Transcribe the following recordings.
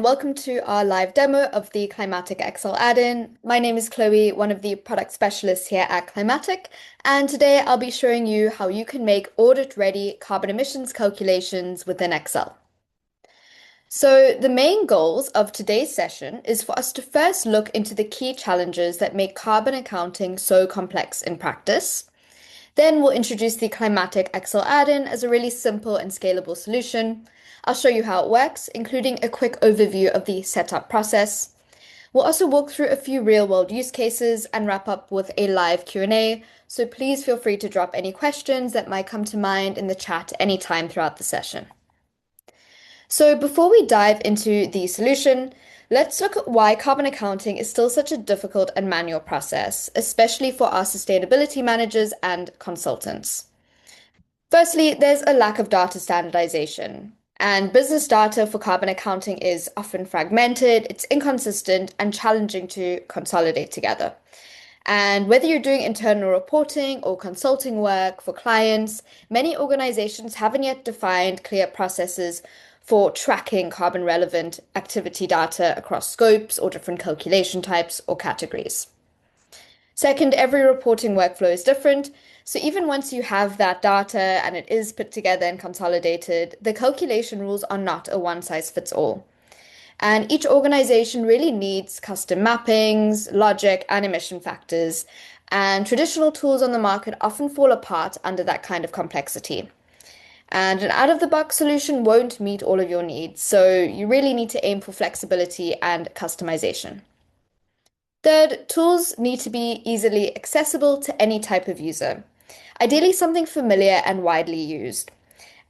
Welcome to our live demo of the Climatiq Excel Add-in. My name is Chloe, one of the product specialists here at Climatiq, and today I'll be showing you how you can make audit-ready carbon emissions calculations within Excel. So the main goals of today's session is for us to first look into the key challenges that make carbon accounting so complex in practice. Then we'll introduce the Climatiq Excel add-in as a really simple and scalable solution. I'll show you how it works, including a quick overview of the setup process. We'll also walk through a few real-world use cases and wrap up with a live Q&A, so please feel free to drop any questions that might come to mind in the chat anytime throughout the session. So before we dive into the solution, let's look at why carbon accounting is still such a difficult and manual process, especially for our sustainability managers and consultants. Firstly, there's a lack of data standardization, and business data for carbon accounting is often fragmented, it's inconsistent, and challenging to consolidate together. And whether you're doing internal reporting or consulting work for clients, many organizations haven't yet defined clear processes for tracking carbon relevant activity data across scopes or different calculation types or categories. Second, every reporting workflow is different. So even once you have that data and it is put together and consolidated, the calculation rules are not a one size fits all. And each organization really needs custom mappings, logic, and emission factors. And traditional tools on the market often fall apart under that kind of complexity. And an out-of-the-box solution won't meet all of your needs, so you really need to aim for flexibility and customization. Third, tools need to be easily accessible to any type of user, ideally something familiar and widely used.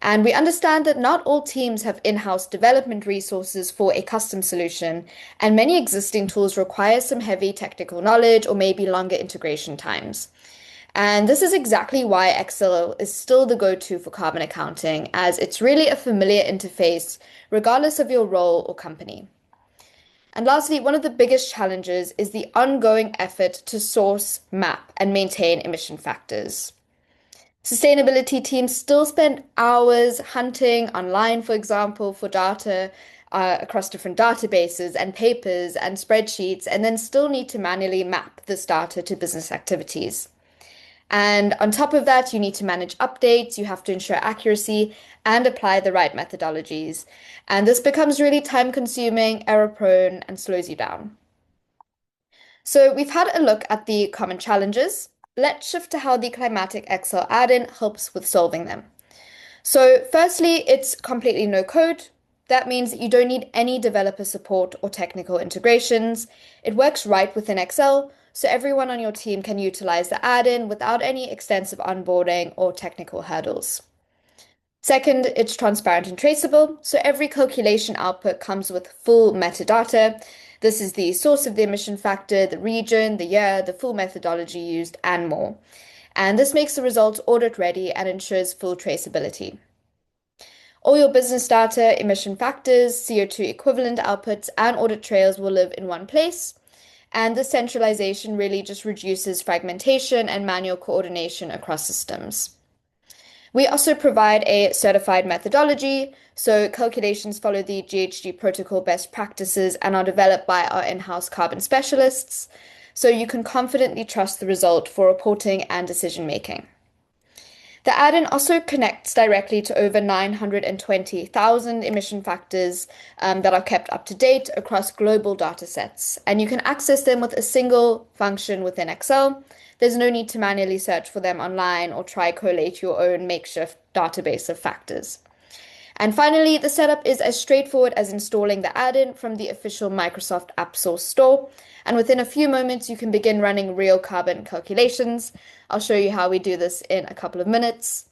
And we understand that not all teams have in-house development resources for a custom solution, and many existing tools require some heavy technical knowledge or maybe longer integration times. And this is exactly why Excel is still the go-to for carbon accounting, as it's really a familiar interface, regardless of your role or company. And lastly, one of the biggest challenges is the ongoing effort to source, map, and maintain emission factors. Sustainability teams still spend hours hunting online, for example, for data across different databases and papers and spreadsheets, and then still need to manually map this data to business activities. And on top of that, you need to manage updates, you have to ensure accuracy and apply the right methodologies. And this becomes really time consuming, error prone, and slows you down. So we've had a look at the common challenges. Let's shift to how the Climatiq Excel add-in helps with solving them. So firstly, it's completely no code. That means that you don't need any developer support or technical integrations. It works right within Excel, so everyone on your team can utilize the add-in without any extensive onboarding or technical hurdles. Second, it's transparent and traceable, so every calculation output comes with full metadata. This is the source of the emission factor, the region, the year, the full methodology used, and more. And this makes the results audit ready and ensures full traceability. All your business data, emission factors, CO2 equivalent outputs, and audit trails will live in one place. And this centralization really just reduces fragmentation and manual coordination across systems. We also provide a certified methodology, so calculations follow the GHG protocol best practices and are developed by our in-house carbon specialists, so you can confidently trust the result for reporting and decision making. The add-in also connects directly to over 920,000 emission factors that are kept up to date across global data sets, and you can access them with a single function within Excel. There's no need to manually search for them online or try collate your own makeshift database of factors. And finally, the setup is as straightforward as installing the add-in from the official Microsoft App Source store. And within a few moments, you can begin running real carbon calculations. I'll show you how we do this in a couple of minutes.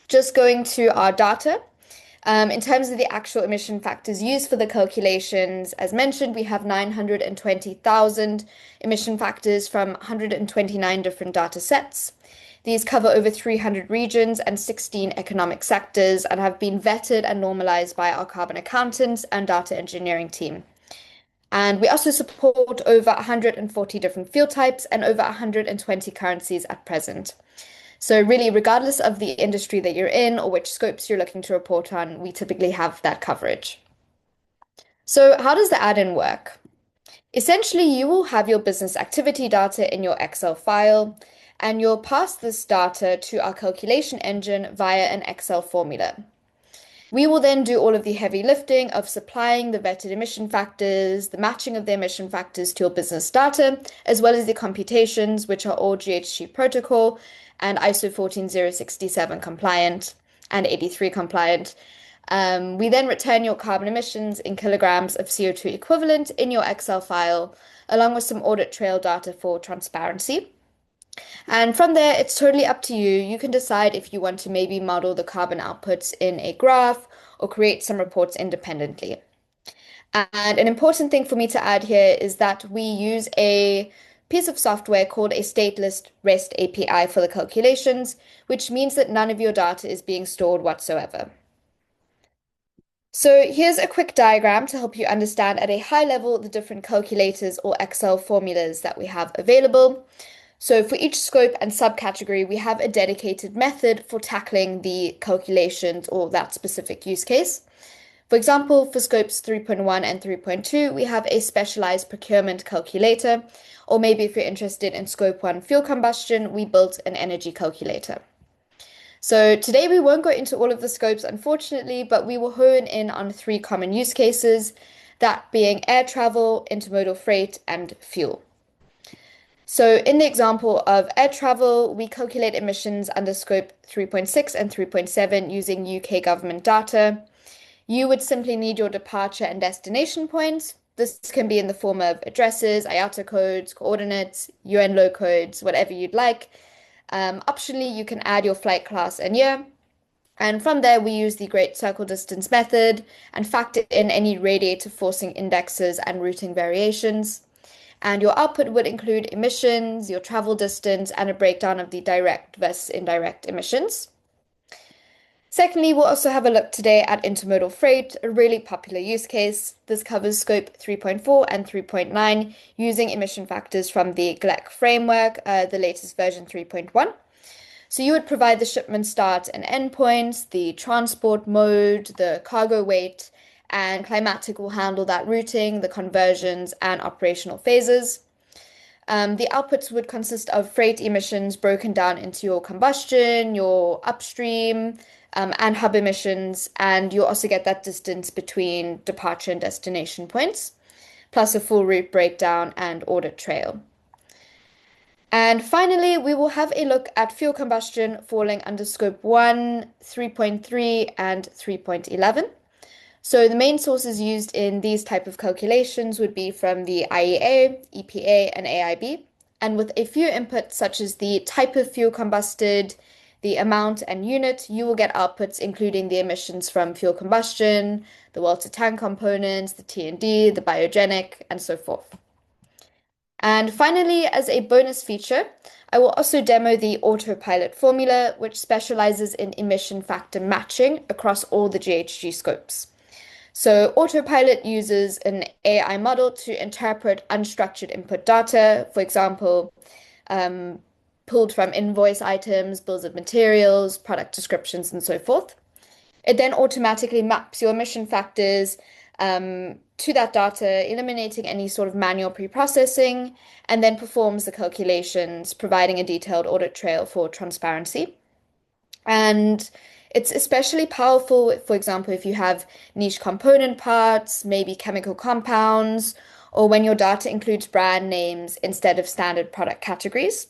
Just going to our data. In terms of the actual emission factors used for the calculations, as mentioned, we have 920,000 emission factors from 129 different data sets. These cover over 300 regions and 16 economic sectors and have been vetted and normalized by our carbon accountants and data engineering team. And we also support over 140 different field types and over 120 currencies at present. So really, regardless of the industry that you're in or which scopes you're looking to report on, we typically have that coverage. So how does the add-in work? Essentially, you will have your business activity data in your Excel file, and you'll pass this data to our calculation engine via an Excel formula. We will then do all of the heavy lifting of supplying the vetted emission factors, the matching of the emission factors to your business data, as well as the computations, which are all GHG protocol and ISO 14067 compliant and 83 compliant. We then return your carbon emissions in kilograms of CO2 equivalent in your Excel file, along with some audit trail data for transparency. And from there, it's totally up to you. You can decide if you want to maybe model the carbon outputs in a graph or create some reports independently. And an important thing for me to add here is that we use a piece of software called a stateless REST API for the calculations, which means that none of your data is being stored whatsoever. So here's a quick diagram to help you understand at a high level the different calculators or Excel formulas that we have available. So for each scope and subcategory, we have a dedicated method for tackling the calculations or that specific use case. For example, for scopes 3.1 and 3.2, we have a specialized procurement calculator, or maybe if you're interested in scope 1 fuel combustion, we built an energy calculator. So today we won't go into all of the scopes, unfortunately, but we will hone in on three common use cases, that being air travel, intermodal freight, and fuel. So in the example of air travel, we calculate emissions under scope 3.6 and 3.7 using UK government data. You would simply need your departure and destination points. This can be in the form of addresses, IATA codes, coordinates, UN low codes, whatever you'd like. Optionally, you can add your flight class and year. And from there, we use the Great Circle Distance method and factor in any radiator forcing indexes and routing variations. And your output would include emissions, your travel distance, and a breakdown of the direct versus indirect emissions. Secondly, we'll also have a look today at intermodal freight, a really popular use case. This covers scope 3.4 and 3.9 using emission factors from the GLEC framework, the latest version 3.1. So you would provide the shipment start and end points, the transport mode, the cargo weight, and Climatiq will handle that routing, the conversions, and operational phases. The outputs would consist of freight emissions broken down into your combustion, your upstream, and hub emissions, and you also get that distance between departure and destination points, plus a full route breakdown and audit trail. And finally, we will have a look at fuel combustion falling under scope 1, 3.3, and 3.11. So the main sources used in these type of calculations would be from the IEA, EPA, and AIB, and with a few inputs such as the type of fuel combusted, the amount and unit, you will get outputs including the emissions from fuel combustion, the well-to-tank components, the T&D, the biogenic, and so forth. And finally, as a bonus feature, I will also demo the autopilot formula, which specializes in emission factor matching across all the GHG scopes. So autopilot uses an AI model to interpret unstructured input data, for example, pulled from invoice items, bills of materials, product descriptions, and so forth. It then automatically maps your emission factors to that data, eliminating any sort of manual pre-processing, and then performs the calculations, providing a detailed audit trail for transparency. And it's especially powerful, for example, if you have niche component parts, maybe chemical compounds, or when your data includes brand names instead of standard product categories.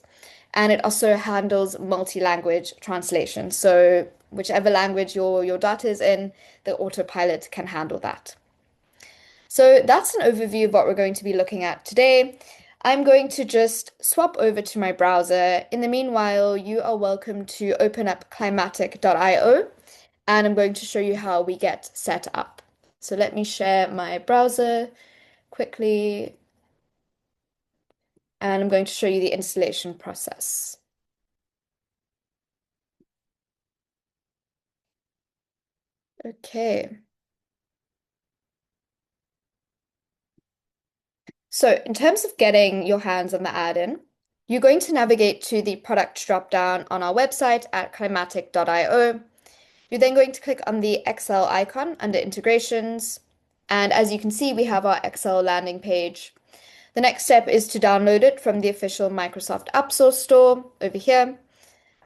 And it also handles multi-language translation. So whichever language your data is in, the autopilot can handle that. So that's an overview of what we're going to be looking at today. I'm going to just swap over to my browser. In the meanwhile, you are welcome to open up climatiq.io, and I'm going to show you how we get set up. So let me share my browser quickly, and I'm going to show you the installation process. Okay. So in terms of getting your hands on the add-in, you're going to navigate to the product drop-down on our website at climatiq.io. You're then going to click on the Excel icon under integrations. And as you can see, we have our Excel landing page. The next step is to download it from the official Microsoft App Store over here.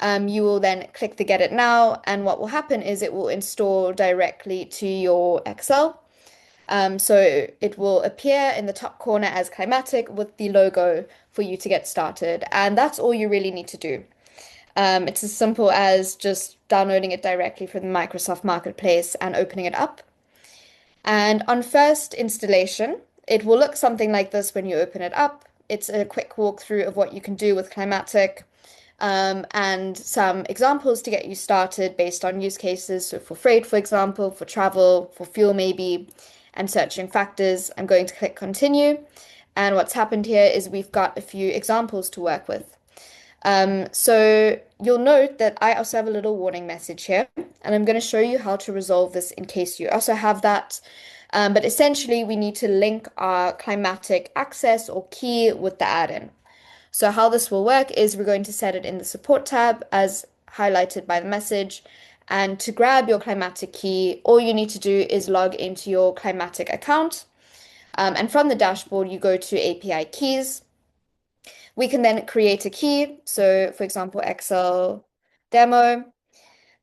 You will then click the Get It Now, and what will happen is it will install directly to your Excel. So it will appear in the top corner as Climatiq with the logo for you to get started. And that's all you really need to do. It's as simple as just downloading it directly from the Microsoft Marketplace and opening it up. And on first installation, it will look something like this when you open it up. It's a quick walkthrough of what you can do with Climatiq, and some examples to get you started based on use cases. So for freight, for example, for travel, for fuel maybe, and searching factors. I'm going to click continue. And what's happened here is we've got a few examples to work with. So you'll note that I also have a little warning message here, and I'm going to show you how to resolve this in case you also have that. But essentially, we need to link our Climatiq access or key with the add-in. So how this will work is we're going to set it in the support tab as highlighted by the message. And to grab your Climatiq key, all you need to do is log into your Climatiq account. And from the dashboard, you go to API keys. We can then create a key. So for example, Excel demo,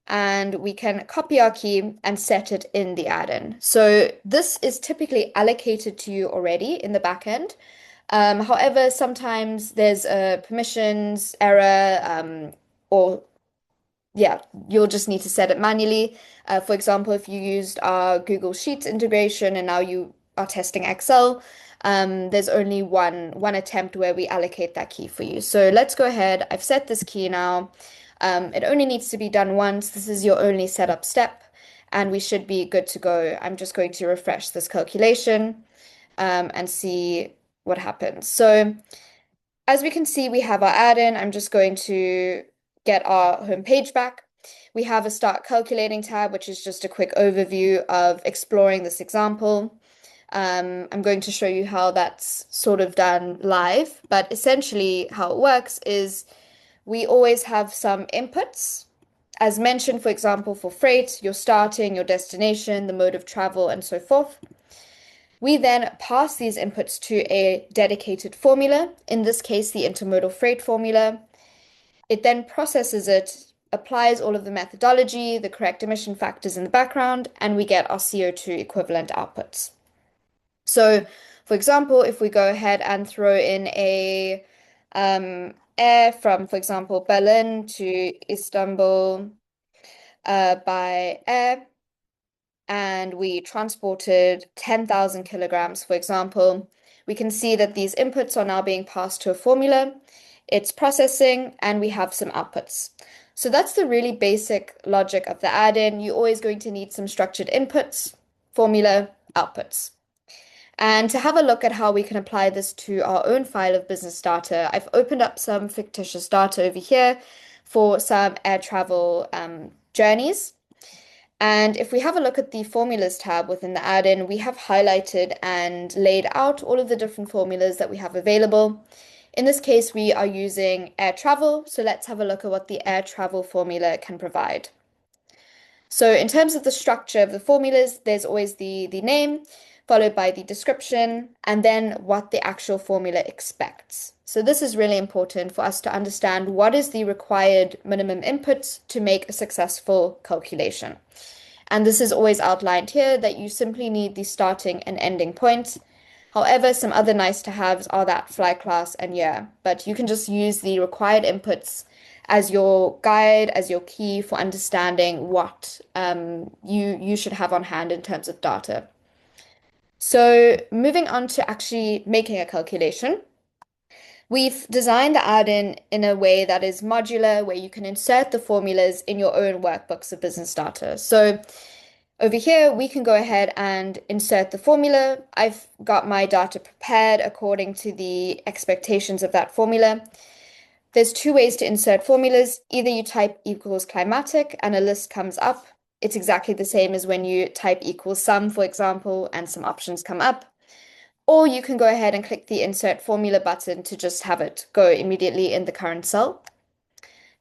and we can copy our key and set it in the add-in. So this is typically allocated to you already in the backend. However, sometimes there's a permissions error, or yeah, you'll just need to set it manually. For example, if you used our Google Sheets integration and now you are testing Excel, there's only one attempt where we allocate that key for you. So let's go ahead. I've set this key now. It only needs to be done once. This is your only setup step, and we should be good to go. I'm just going to refresh this calculation, and see what happens. So as we can see, we have our add-in. I'm just going to get our home page back. We have a Start Calculating tab, which is just a quick overview of exploring this example. I'm going to show you how that's sort of done live, but essentially how it works is we always have some inputs. As mentioned, for example, for freight, your starting, your destination, the mode of travel, and so forth. We then pass these inputs to a dedicated formula, in this case, the intermodal freight formula. It then processes it, applies all of the methodology, the correct emission factors in the background, and we get our CO2 equivalent outputs. So, for example, if we go ahead and throw in a air from, for example, Berlin to Istanbul by air, and we transported 10,000 kilograms, for example, we can see that these inputs are now being passed to a formula. It's processing, and we have some outputs. So that's the really basic logic of the add-in. You're always going to need some structured inputs, formula, outputs. And to have a look at how we can apply this to our own file of business data, I've opened up some fictitious data over here for some air travel journeys. And if we have a look at the formulas tab within the add-in, we have highlighted and laid out all of the different formulas that we have available. In this case, we are using air travel. So let's have a look at what the air travel formula can provide. So in terms of the structure of the formulas, there's always the name, followed by the description, and then what the actual formula expects. So this is really important for us to understand what is the required minimum inputs to make a successful calculation. And this is always outlined here that you simply need the starting and ending point. However, some other nice to haves are that fly class and year, but you can just use the required inputs as your guide, as your key for understanding what you should have on hand in terms of data. So moving on to actually making a calculation, we've designed the add-in in a way that is modular, where you can insert the formulas in your own workbooks of business data. So over here, we can go ahead and insert the formula. I've got my data prepared according to the expectations of that formula. There's two ways to insert formulas. Either you type equals Climatiq and a list comes up. It's exactly the same as when you type equals sum, for example, and some options come up. Or you can go ahead and click the insert formula button to just have it go immediately in the current cell.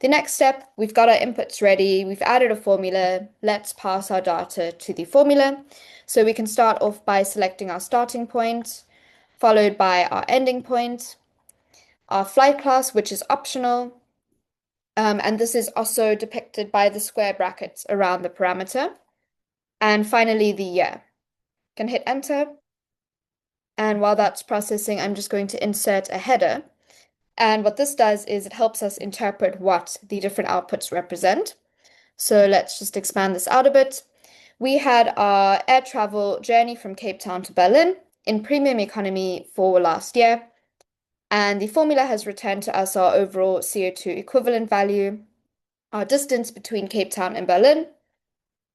The next step, we've got our inputs ready. We've added a formula. Let's pass our data to the formula. So we can start off by selecting our starting point, followed by our ending point, our flight class, which is optional, and this is also depicted by the square brackets around the parameter. And finally, the year. Can hit enter. And while that's processing, I'm just going to insert a header. And what this does is it helps us interpret what the different outputs represent. So let's just expand this out a bit. We had our air travel journey from Cape Town to Berlin in premium economy for last year. And the formula has returned to us our overall CO2 equivalent value, our distance between Cape Town and Berlin,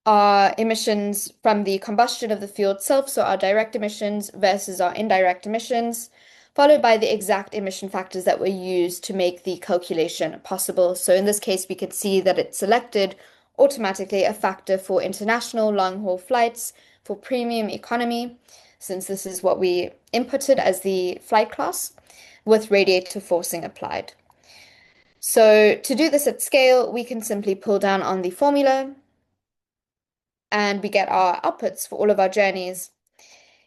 our emissions from the combustion of the fuel itself, so our direct emissions versus our indirect emissions, followed by the exact emission factors that were used to make the calculation possible. So in this case, we could see that it selected automatically a factor for international long-haul flights for premium economy, since this is what we inputted as the flight class, with radiator forcing applied. So to do this at scale, we can simply pull down on the formula and we get our outputs for all of our journeys.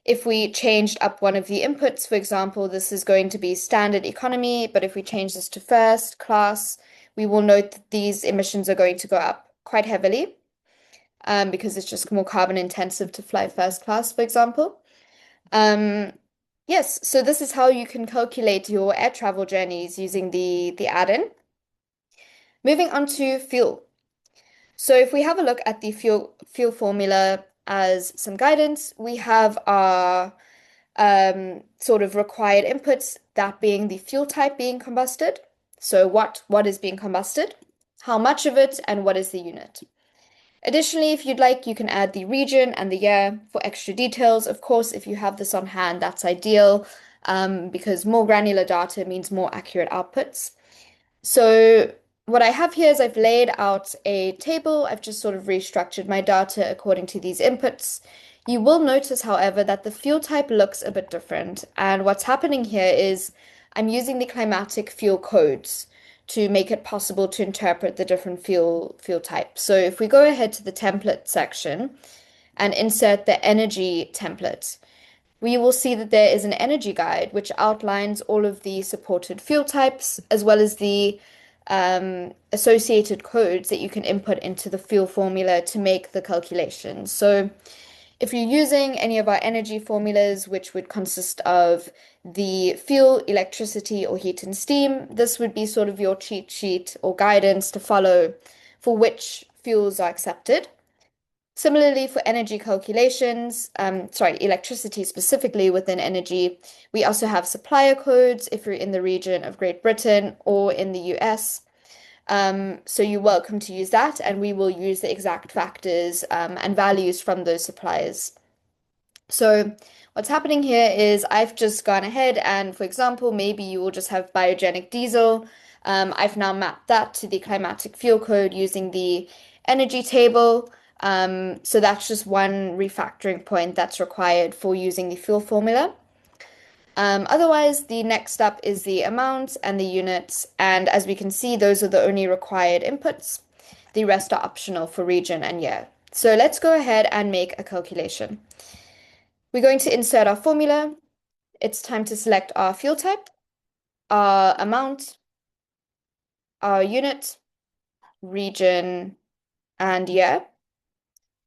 If we changed up one of the inputs, for example, this is going to be standard economy, but if we change this to first class, we will note that these emissions are going to go up quite heavily because it's just more carbon intensive to fly first class, for example. Yes, so this is how you can calculate your air travel journeys using the add-in. Moving on to fuel. So if we have a look at the fuel formula as some guidance, we have our sort of required inputs, that being the fuel type being combusted. So what is being combusted, how much of it, and what is the unit. Additionally, if you'd like, you can add the region and the year for extra details. Of course, if you have this on hand, that's ideal because more granular data means more accurate outputs. So what I have here is I've laid out a table. I've just sort of restructured my data according to these inputs. You will notice, however, that the fuel type looks a bit different. And what's happening here is I'm using the Climatiq fuel codes to make it possible to interpret the different fuel types. So if we go ahead to the template section and insert the energy template, we will see that there is an energy guide which outlines all of the supported fuel types as well as the associated codes that you can input into the fuel formula to make the calculations. So if you're using any of our energy formulas, which would consist of the fuel, electricity, or heat and steam, this would be sort of your cheat sheet or guidance to follow for which fuels are accepted. Similarly, for energy calculations, electricity specifically within energy, we also have supplier codes if you're in the region of Great Britain or in the US. So you're welcome to use that, and we will use the exact factors and values from those suppliers. So what's happening here is I've just gone ahead and, for example, maybe you will just have biogenic diesel. I've now mapped that to the Climatiq fuel code using the energy table. So that's just one refactoring point that's required for using the fuel formula. Otherwise, the next step is the amount and the units. And as we can see, those are the only required inputs. The rest are optional for region and year. So let's go ahead and make a calculation. We're going to insert our formula. It's time to select our fuel type, our amount, our unit, region, and year.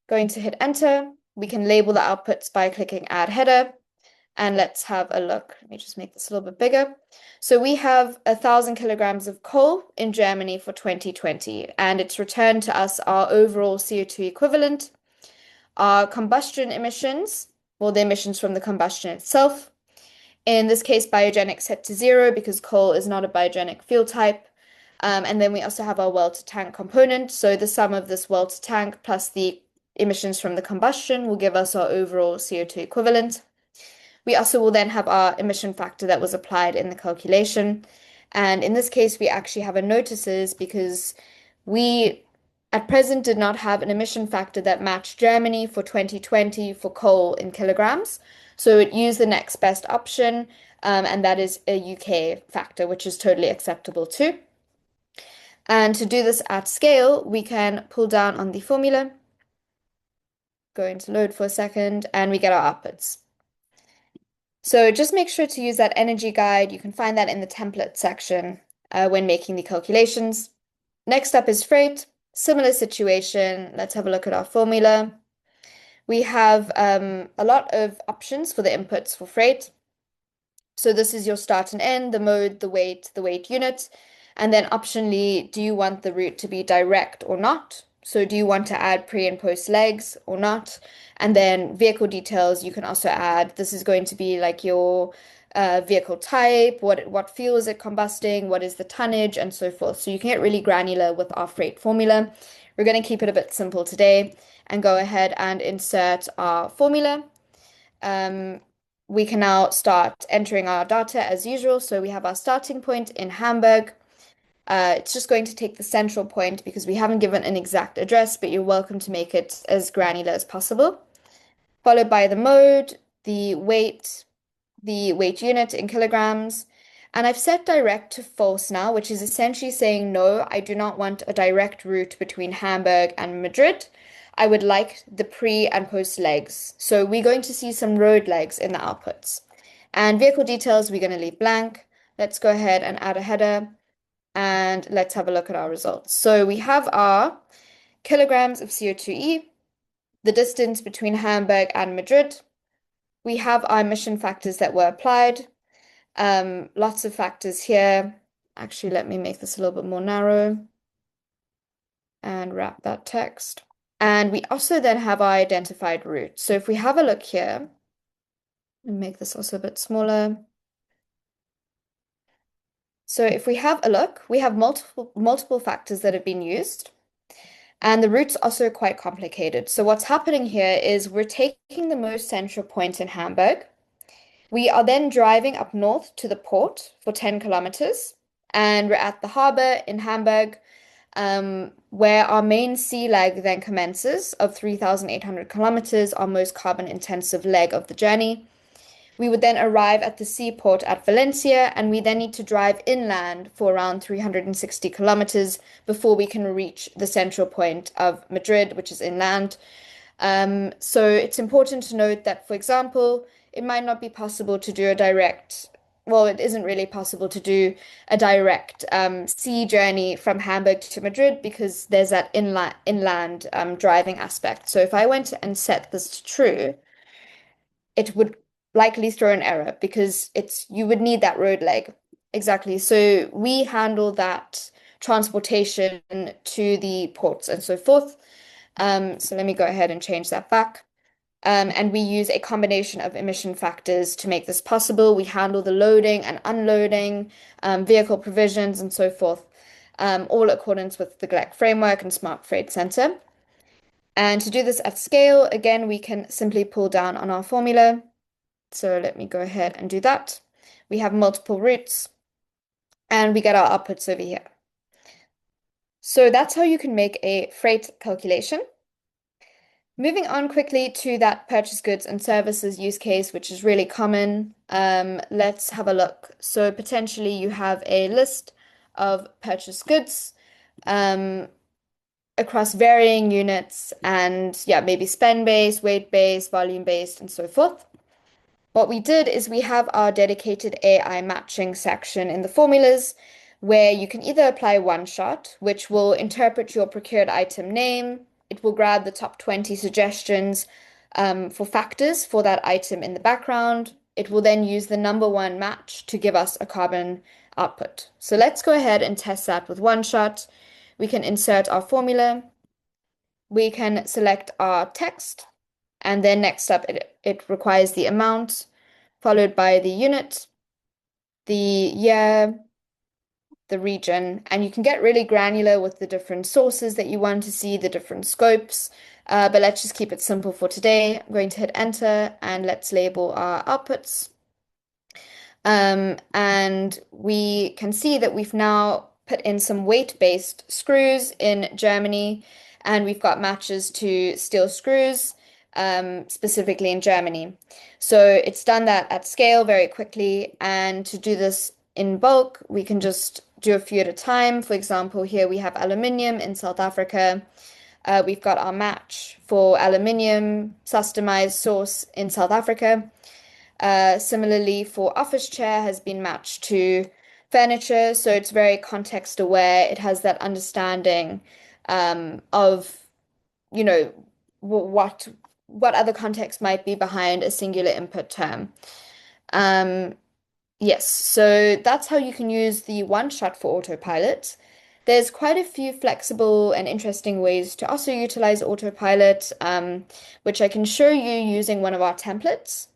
Going to hit enter. We can label the outputs by clicking add header. And let's have a look. Let me just make this a little bit bigger. So we have 1,000 kilograms of coal in Germany for 2020, and it's returned to us our overall CO2 equivalent, our combustion emissions, well, the emissions from the combustion itself. In this case, biogenic set to 0 because coal is not a biogenic fuel type. And then we also have our well to tank component. So the sum of this well to tank plus the emissions from the combustion will give us our overall CO2 equivalent. We also will then have our emission factor that was applied in the calculation. And in this case, we actually have a notices because we at present did not have an emission factor that matched Germany for 2020 for coal in kilograms. So it used the next best option, and that is a UK factor, which is totally acceptable too. And to do this at scale, we can pull down on the formula, going to load for a second, and we get our outputs. So just make sure to use that energy guide. You can find that in the template section when making the calculations. Next up is freight. Similar situation. Let's have a look at our formula. We have a lot of options for the inputs for freight. So this is your start and end, the mode, the weight unit. And then optionally, do you want the route to be direct or not? So do you want to add pre and post legs or not? And then vehicle details, you can also add, this is going to be like your vehicle type, what fuel is it combusting, what is the tonnage, and so forth. So you can get really granular with our freight formula. We're going to keep it a bit simple today and go ahead and insert our formula. We can now start entering our data as usual. So we have our starting point in Hamburg. It's just going to take the central point because we haven't given an exact address, but you're welcome to make it as granular as possible. Followed by the mode, the weight unit in kilograms. And I've set direct to false now, which is essentially saying, no, I do not want a direct route between Hamburg and Madrid. I would like the pre and post legs. So we're going to see some road legs in the outputs. And vehicle details, we're going to leave blank. Let's go ahead and add a header and let's have a look at our results. So we have our kilograms of CO2e, the distance between Hamburg and Madrid. We have our emission factors that were applied. Lots of factors here. Actually, let me make this a little bit more narrow and wrap that text. And we also then have our identified route. So if we have a look here, and make this also a bit smaller. So if we have a look, we have multiple factors that have been used. And the route's also quite complicated. So what's happening here is we're taking the most central point in Hamburg. We are then driving up north to the port for 10 kilometers. And we're at the harbor in Hamburg, where our main sea leg then commences of 3,800 kilometers, our most carbon intensive leg of the journey. We would then arrive at the seaport at Valencia, and we then need to drive inland for around 360 kilometers before we can reach the central point of Madrid, which is inland. So it's important to note that, for example, it might not be possible to do a direct, well, it isn't really possible to do a direct sea journey from Hamburg to Madrid because there's that inland driving aspect. So if I went and set this to true, it would likely throw an error because you would need that road leg. Exactly. So we handle that transportation to the ports and so forth. So let me go ahead and change that back. And we use a combination of emission factors to make this possible. We handle the loading and unloading, vehicle provisions, and so forth, all in accordance with the GLEC framework and Smart Freight Center. And to do this at scale, again, we can simply pull down on our formula. So let me go ahead and do that. We have multiple routes, and we get our outputs over here. So that's how you can make a freight calculation. Moving on quickly to that purchase goods and services use case, which is really common. Let's have a look. So potentially you have a list of purchase goods across varying units and yeah, maybe spend-based, weight-based, volume-based, and so forth. What we did is we have our dedicated AI matching section in the formulas where you can either apply one shot, which will interpret your procured item name. It will grab the top 20 suggestions for factors for that item in the background. It will then use the number one match to give us a carbon output. So let's go ahead and test that with one shot. We can insert our formula. We can select our text. And then next up, it requires the amount, followed by the unit, the year, the region, and you can get really granular with the different sources that you want to see, the different scopes. But let's just keep it simple for today. I'm going to hit enter and let's label our outputs. And we can see that we've now put in some weight-based screws in Germany, and we've got matches to steel screws, specifically in Germany. So it's done that at scale very quickly, and to do this in bulk, we can just do a few at a time. For example, here we have aluminium in South Africa. We've got our match for aluminium, customized source in South Africa. Similarly, for office chair has been matched to furniture, so it's very context aware. It has that understanding of, you know, what what other context might be behind a singular input term. Um, yes, so that's how you can use the one shot for autopilot. There's quite a few flexible and interesting ways to also utilize autopilot, which I can show you using one of our templates.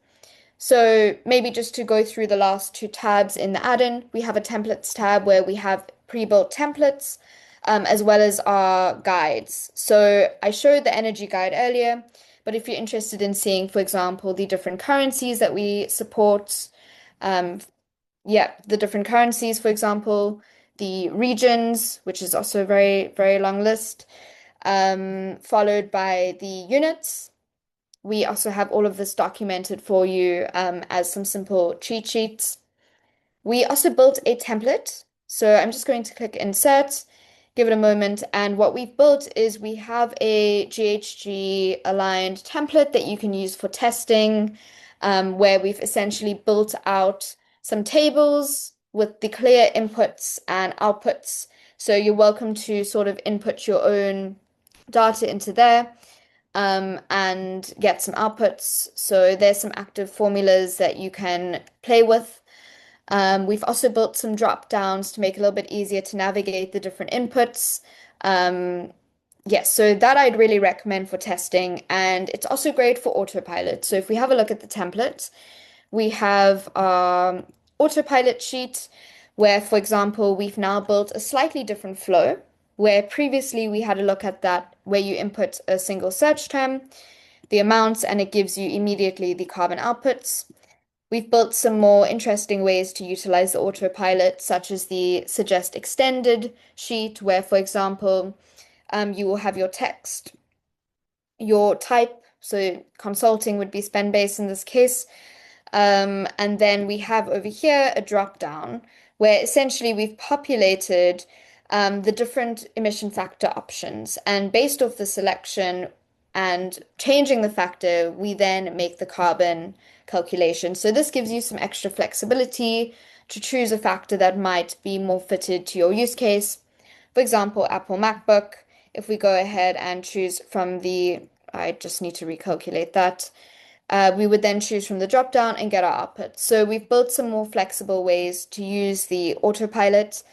So maybe just to go through the last two tabs in the add-in, we have a templates tab where we have pre-built templates, as well as our guides. So I showed the energy guide earlier, but if you're interested in seeing, for example, the different currencies that we support, um, yeah, the different currencies, for example, the regions, which is also a very, very long list, followed by the units. We also have all of this documented for you as some simple cheat sheets. We also built a template. So I'm just going to click Insert, give it a moment. And what we've built is we have a GHG aligned template that you can use for testing, where we've essentially built out some tables with the clear inputs and outputs. So you're welcome to sort of input your own data into there and get some outputs. So there's some active formulas that you can play with. We've also built some drop downs to make it a little bit easier to navigate the different inputs. Um, yes, so that I'd really recommend for testing, and it's also great for autopilot. So if we have a look at the template, we have autopilot sheet where, for example, we've now built a slightly different flow where previously we had a look at that where you input a single search term, the amounts, and it gives you immediately the carbon outputs. We've built some more interesting ways to utilize the autopilot, such as the suggest extended sheet, where, for example, you will have your text, your type, so consulting would be spend-based in this case, and then we have over here a drop down where essentially we've populated the different emission factor options. And based off the selection and changing the factor, we then make the carbon calculation. So this gives you some extra flexibility to choose a factor that might be more fitted to your use case. For example, Apple MacBook, if we go ahead and choose from I just need to recalculate that. We would then choose from the drop down and get our output. So we've built some more flexible ways to use the autopilot.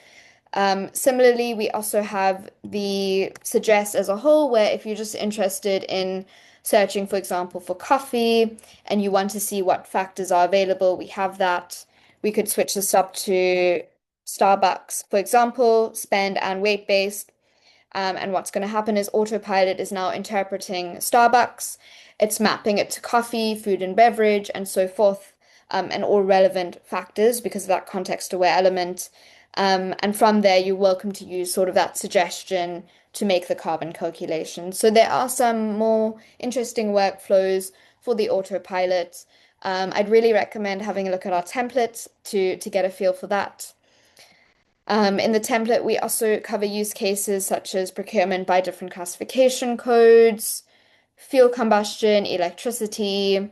Similarly, we also have the suggest as a whole, where if you're just interested in searching, for example, for coffee and you want to see what factors are available, we have that. We could switch this up to Starbucks, for example, spend and weight based. And what's going to happen is autopilot is now interpreting Starbucks. It's mapping it to coffee, food and beverage, and so forth, and all relevant factors because of that context-aware element. And from there, you're welcome to use sort of that suggestion to make the carbon calculation. So there are some more interesting workflows for the autopilot. I'd really recommend having a look at our templates to get a feel for that. In the template, we also cover use cases such as procurement by different classification codes, fuel combustion, electricity.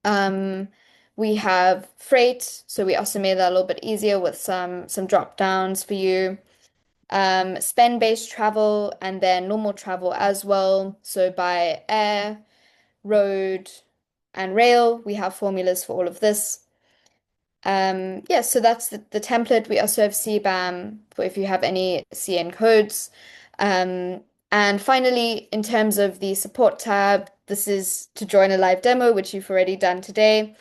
Um, we have freight, so we also made that a little bit easier with some drop downs for you. Spend-based travel and then normal travel as well. So by air, road, and rail, we have formulas for all of this. Yeah, so that's the template. We also have CBAM for if you have any CN codes. Um, and finally, in terms of the support tab, this is to join a live demo, which you've already done today,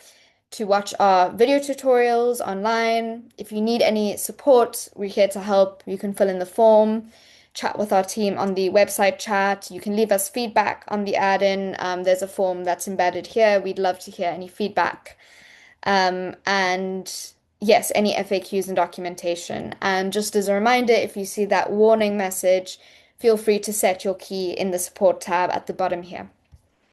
to watch our video tutorials online. If you need any support, we're here to help. You can fill in the form, chat with our team on the website chat. You can leave us feedback on the add-in. There's a form that's embedded here. We'd love to hear any feedback. And yes, any FAQs and documentation. And just as a reminder, if you see that warning message, feel free to set your key in the support tab at the bottom here.